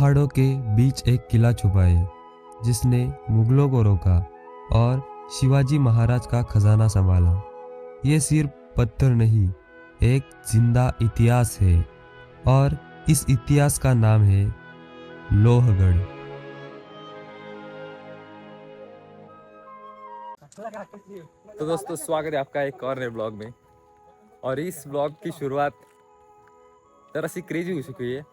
पहाड़ों के बीच एक किला छुपा है जिसने मुगलों को रोका और शिवाजी महाराज का खजाना संभाला। ये सिर्फ पत्थर नहीं, एक जिंदा इतिहास है और इस इतिहास का नाम है लोहगढ़। तो दोस्तों, स्वागत है आपका एक और नए ब्लॉग में। और इस ब्लॉग की शुरुआत जरा सी क्रेजी हो चुकी है।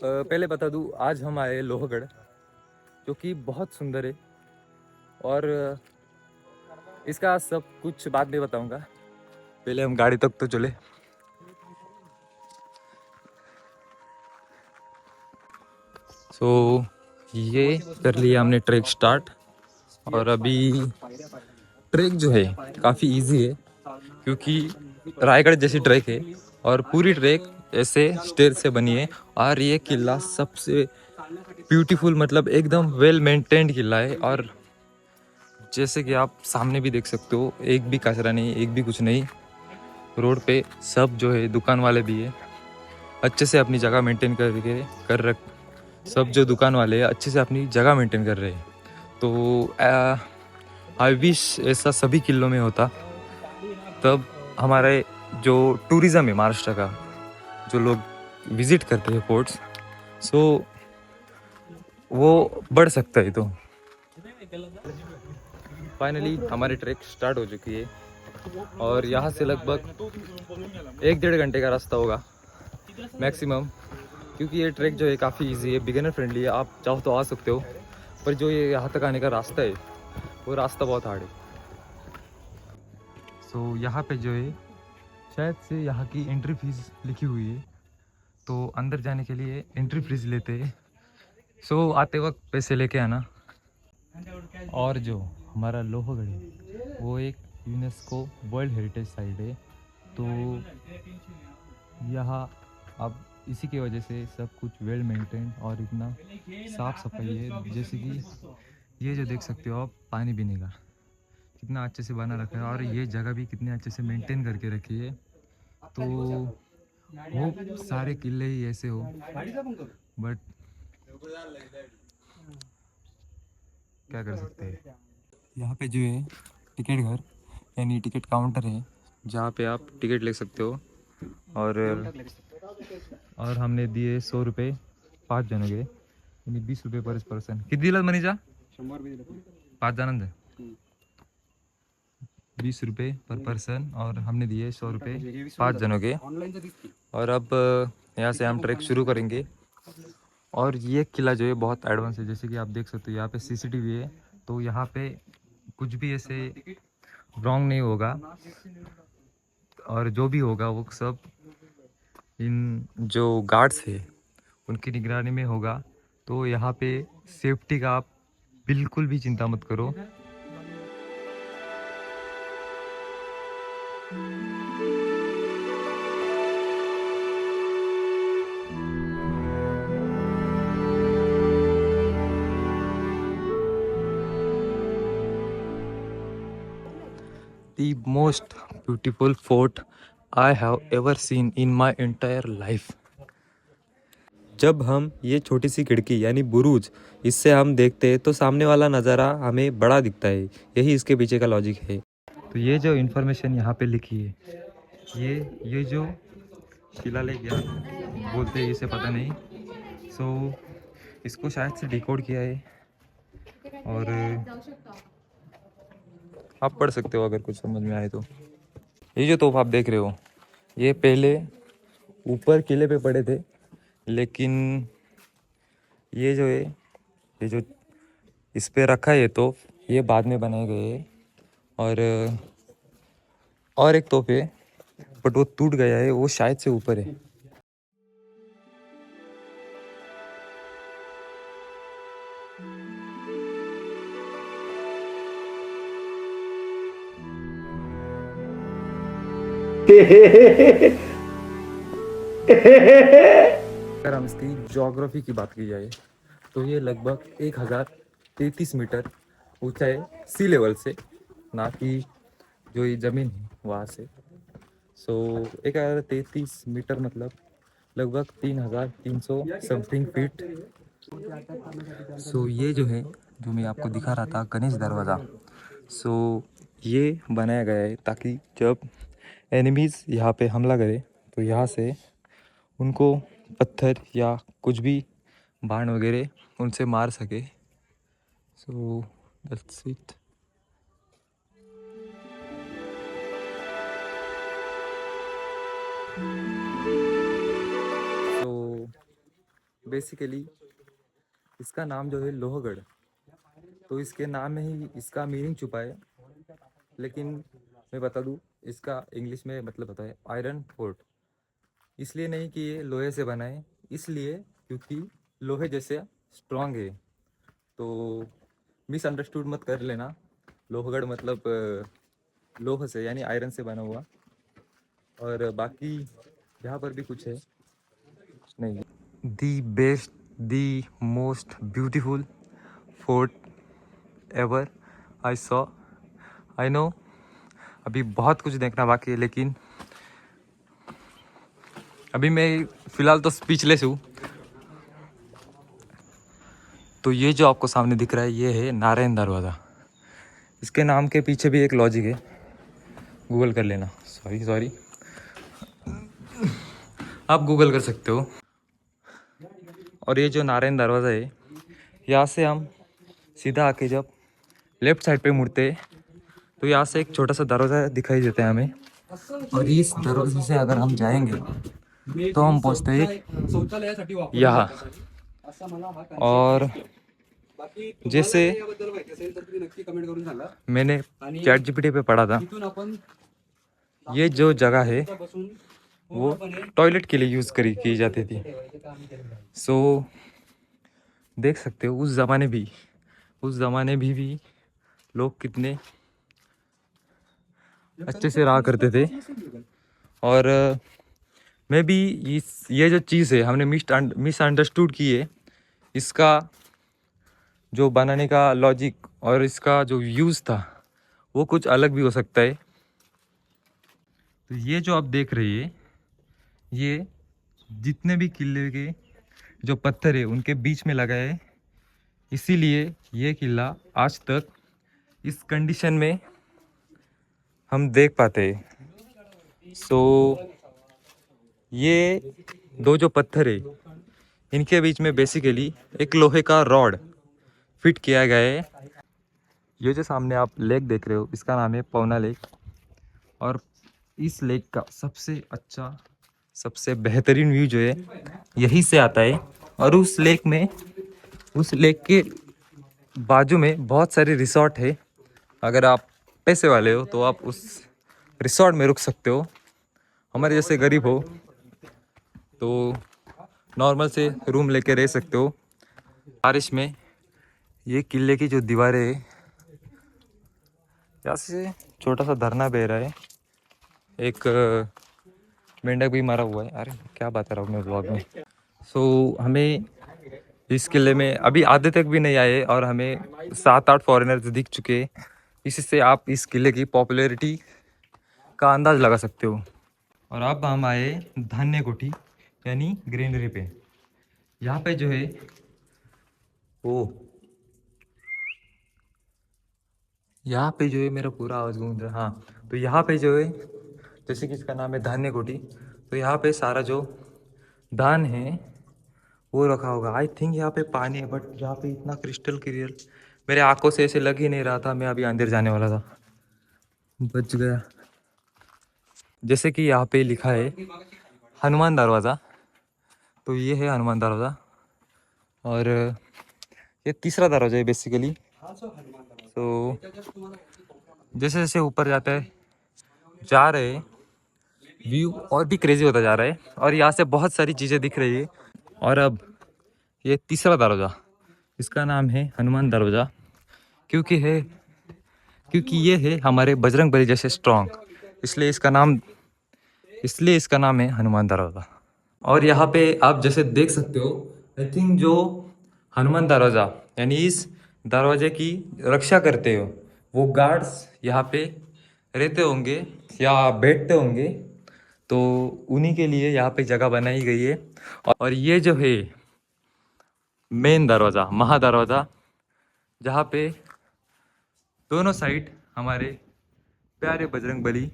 पहले बता दूं, आज हम आए लोहगढ़, जो कि बहुत सुंदर है। और इसका सब कुछ बाद में बताऊंगा, पहले हम गाड़ी तक तो चले। ये कर लिया हमने ट्रैक स्टार्ट। और अभी ट्रैक जो है काफ़ी इजी है, क्योंकि रायगढ़ जैसी ट्रैक है और पूरी ट्रैक ऐसे स्टेयर से बनी है। और ये किला सबसे ब्यूटीफुल, मतलब एकदम वेल मेंटेन्ड किला है। और जैसे कि आप सामने भी देख सकते हो, एक भी कचरा नहीं, एक भी कुछ नहीं। रोड पे सब जो है, दुकान वाले भी है, अच्छे से अपनी जगह मेंटेन करके कर रख सब जो दुकान वाले हैं अच्छे से अपनी जगह मेंटेन कर रहे हैं। तो आई विश ऐसा सभी किलों में होता, तब हमारे जो टूरिज़्म है महाराष्ट्र का, जो लोग विज़िट करते हैं पोर्ट्स, सो वो बढ़ सकता है। तो फाइनली हमारी ट्रैक स्टार्ट हो चुकी है और यहाँ से लगभग 1-1.5 घंटे का रास्ता होगा मैक्सिमम, क्योंकि ये ट्रैक जो है काफ़ी इजी है, बिगिनर फ्रेंडली है। आप चाहो तो आ सकते हो, पर जो ये यहाँ तक आने का रास्ता है वो रास्ता बहुत हार्ड है। सो यहाँ पे जो है शायद से यहाँ की एंट्री फीस लिखी हुई है, तो अंदर जाने के लिए एंट्री फीस लेते हैं। सो आते वक्त पैसे लेके आना। और जो हमारा लोहगढ़ है वो एक यूनेस्को वर्ल्ड हेरिटेज साइट है, तो यहाँ अब इसी की वजह से सब कुछ वेल मेंटेन और इतना साफ़ सफाई है। जैसे कि ये जो देख सकते हो आप, पानी पीने का कितना अच्छे से बना रखा है और ये जगह भी कितने अच्छे से मेंटेन करके रखी है। तो वो सारे किले ही ऐसे हो, बट क्या कर सकते हैं। यहाँ पे जो है टिकट घर यानी टिकट काउंटर है, जहाँ पे आप टिकट ले सकते हो। और हमने दिए 100 रुपये 5 जनों के, यानी 20 रुपये पर पर्सन। किती दिलात मनीषा? 5 जणांचे 20 रुपये पर पर्सन, और हमने दिए 100 रुपये 5 जनों के। और अब यहाँ से हम ट्रैक शुरू करेंगे। और ये किला जो है बहुत एडवांस है, जैसे कि आप देख सकते हो यहाँ पे सीसीटीवी है, तो यहाँ पे कुछ भी ऐसे रॉन्ग नहीं होगा। और जो भी होगा वो सब इन जो गार्ड्स है उनकी निगरानी में होगा। तो यहाँ पे सेफ्टी का आप बिल्कुल भी चिंता मत करो। The most beautiful fort I have ever seen in my entire life. जब हम ये छोटी सी खिड़की यानी बुरूज, इससे हम देखते हैं तो सामने वाला नज़ारा हमें बड़ा दिखता है। यही इसके पीछे का लॉजिक है। तो ये जो इन्फॉर्मेशन यहाँ पे लिखी है, ये जो शिलालेख या बोलते हैं, इसे पता नहीं। सो इसको शायद से डिकोड किया है और आप पढ़ सकते हो अगर कुछ समझ में आए तो। ये जो तोहफा आप देख रहे हो, ये पहले ऊपर किले पे पड़े थे, लेकिन ये जो है, ये जो इस पे रखा है तो ये बाद में बनाए गए हैं। और एक तोहफे, बट वो टूट गया है, वो शायद से ऊपर है। अगर हम इसकी ज्योग्राफी की बात की जाए तो ये लगभग 1033 मीटर ऊंचा है सी लेवल से, ना कि जो ये ज़मीन है वहाँ से। सो 1033 मीटर मतलब लगभग 3,300 समथिंग फीट। सो ये जो है, जो मैं आपको दिखा रहा था गणेश दरवाज़ा, सो ये बनाया गया है ताकि जब एनिमीज़ यहाँ पे हमला करे तो यहाँ से उनको पत्थर या कुछ भी बाण वगैरह उनसे मार सके। So that's it. तो बेसिकली इसका नाम जो है लोहगढ़, तो इसके नाम में ही इसका मीनिंग छुपा है। लेकिन मैं बता दूँ, इसका इंग्लिश में मतलब होता है आयरन फोर्ट। इसलिए नहीं कि ये लोहे से बना है, इसलिए क्योंकि लोहे जैसे स्ट्रांग है। तो मिसअंडरस्टूड मत कर लेना, लोहगढ़ मतलब लोह से यानी आयरन से बना हुआ। और बाकी यहाँ पर भी कुछ है नहीं। The best, the most beautiful fort ever I saw. I know अभी बहुत कुछ देखना बाकी है, लेकिन अभी मैं फ़िलहाल तो स्पीचलेस हूँ। तो ये जो आपको सामने दिख रहा है, ये है नारायण दरवाज़ा। इसके नाम के पीछे भी एक लॉजिक है, गूगल कर लेना। सॉरी आप गूगल कर सकते हो। और ये जो नारायण दरवाज़ा है, यहाँ से हम सीधा आके जब लेफ़्ट साइड पे मुड़ते तो यहाँ से एक छोटा सा दरवाज़ा दिखाई देता है हमें। और इस दरवाजे से अगर हम जाएंगे तो हम पहुँचते हैं यहाँ। और जैसे मैंने चैट जीपीटी पे पढ़ा था, ये जो जगह है वो टॉयलेट के लिए यूज़ की जाती थी। सो देख सकते हो उस ज़माने भी लोग कितने अच्छे से रहा करते थे। और मैं भी ये जो चीज़ है हमने मिसअंडरस्टूड की है, इसका जो बनाने का लॉजिक और इसका जो यूज़ था वो कुछ अलग भी हो सकता है। तो ये जो आप देख रहे हैं, ये जितने भी किले के जो पत्थर है उनके बीच में लगा है, इसीलिए ये किला आज तक इस कंडीशन में हम देख पाते हैं। सो ये दो जो पत्थर है इनके बीच में बेसिकली एक लोहे का रॉड फिट किया गया है। ये जो सामने आप लेक देख रहे हो, इसका नाम है पवना लेक। और इस लेक का सबसे अच्छा, सबसे बेहतरीन व्यू जो है यहीं से आता है। और उस लेक के बाजू में बहुत सारे रिसोर्ट है। अगर आप पैसे वाले हो तो आप उस रिसोर्ट में रुक सकते हो। हमारे जैसे गरीब हो तो नॉर्मल से रूम लेके रह सकते हो। बारिश में ये किले की जो दीवारें है, यहाँ से छोटा सा झरना बह रहा है, एक मेंढक भी मारा हुआ है। अरे क्या बता रहा हूँ मैं ब्लॉग में। सो हमें इस किले में अभी आधे तक भी नहीं आए और हमें 7-8 फॉरेनर्स दिख चुके। इससे आप इस किले की पॉपुलैरिटी का अंदाज़ लगा सकते हो। और अब हम आए धान्य कोठी यानी ग्रेनरी पे। यहाँ पे जो है वो, यहाँ पे जो है मेरा पूरा आवाज़ गूंज रहा। हाँ, तो यहाँ पे जो है जैसे कि इसका नाम है धान्य कोठी, तो यहाँ पे सारा जो धान है वो रखा होगा। आई थिंक यहाँ पे पानी है, बट यहाँ पे इतना क्रिस्टल क्लियर मेरे आंखों से ऐसे लग ही नहीं रहा था। मैं अभी अंदर जाने वाला था, बच गया। जैसे कि यहाँ पे लिखा है हनुमान दरवाज़ा, तो ये है हनुमान दरवाज़ा। और ये तीसरा दरवाज़ा है बेसिकली। तो जैसे जैसे ऊपर जा रहे हैं, व्यू और भी क्रेजी होता जा रहा है और यहाँ से बहुत सारी चीज़ें दिख रही है। और अब ये तीसरा दरवाज़ा, इसका नाम है हनुमान दरवाज़ा, क्योंकि ये है हमारे बजरंगबली जैसे स्ट्रॉन्ग, इसलिए इसका नाम है हनुमान दरवाज़ा। और यहाँ पे आप जैसे देख सकते हो, आई थिंक जो हनुमान दरवाज़ा यानी इस दरवाजे की रक्षा करते हो वो गार्ड्स यहाँ पे रहते होंगे या बैठते होंगे। तो उन्हीं के लिए यहाँ पे जगह बनाई गई है और ये जो है मेन दरवाज़ा, महादरवाज़ा, जहाँ पे दोनों साइड हमारे प्यारे बजरंग बली।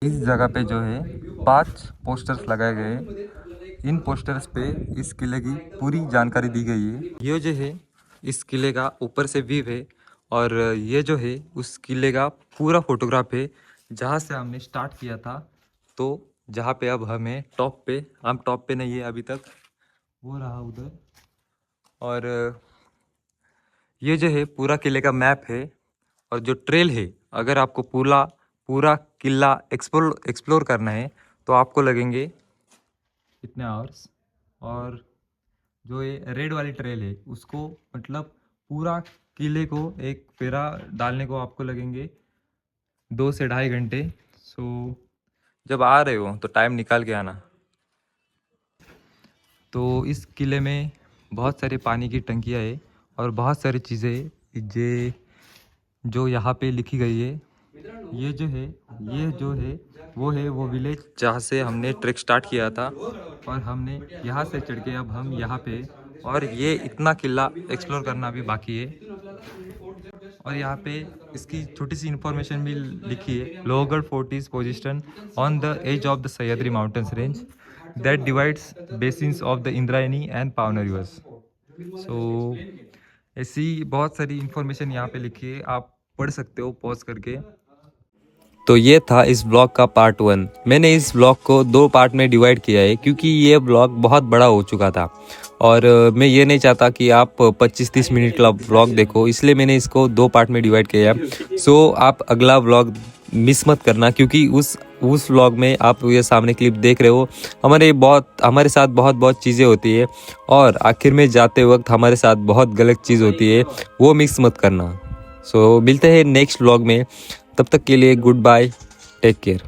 इस जगह पे जो है 5 पोस्टर्स लगाए गए हैं। इन पोस्टर्स पे इस किले की पूरी जानकारी दी गई है। ये जो है इस किले का ऊपर से व्यू है और ये जो है उस किले का पूरा फोटोग्राफ है जहाँ से हमने स्टार्ट किया था। तो जहाँ पे अब हमें हम टॉप पे नहीं है अभी तक, वो रहा उधर। और ये जो है पूरा किले का मैप है और जो ट्रेल है, अगर आपको पूरा पूरा किला एक्सप्लोर करना है तो आपको लगेंगे इतने आवर्स। और जो ये रेड वाली ट्रेल है उसको मतलब पूरा किले को एक फेरा डालने को आपको लगेंगे 2 से 2.5 घंटे। सो जब आ रहे हो तो टाइम निकाल के आना। तो इस किले में बहुत सारे पानी की टंकियाँ है और बहुत सारी चीज़ें जो यहाँ पे लिखी गई है। ये जो है वो विलेज जहाँ से हमने ट्रैक स्टार्ट किया था और हमने यहाँ से चढ़ के अब हम यहाँ पे, और ये इतना किला एक्सप्लोर करना भी बाकी है। और यहाँ पे इसकी छोटी सी इंफॉर्मेशन भी लिखी है। Lohagad fort is position on the edge of the Sahyadri mountains range that divides basins of the Indrayani and Pawana rivers. So ऐसी बहुत सारी इंफॉर्मेशन यहाँ पे लिखी है, आप पढ़ सकते हो पॉज करके। तो ये था इस ब्लॉग का पार्ट 1। मैंने इस ब्लॉग को 2 पार्ट में डिवाइड किया है क्योंकि ये ब्लॉग बहुत बड़ा हो चुका था और मैं ये नहीं चाहता कि आप 25-30 मिनट का ब्लॉग देखो, इसलिए मैंने इसको 2 पार्ट में डिवाइड किया है। सो आप अगला ब्लॉग मिस मत करना क्योंकि उस व्लॉग में आप ये सामने क्लिप देख रहे हो, हमारे साथ बहुत चीज़ें होती है और आखिर में जाते वक्त हमारे साथ बहुत गलत चीज़ होती है, वो मिक्स मत करना। सो मिलते हैं नेक्स्ट व्लॉग में, तब तक के लिए गुड बाय, टेक केयर।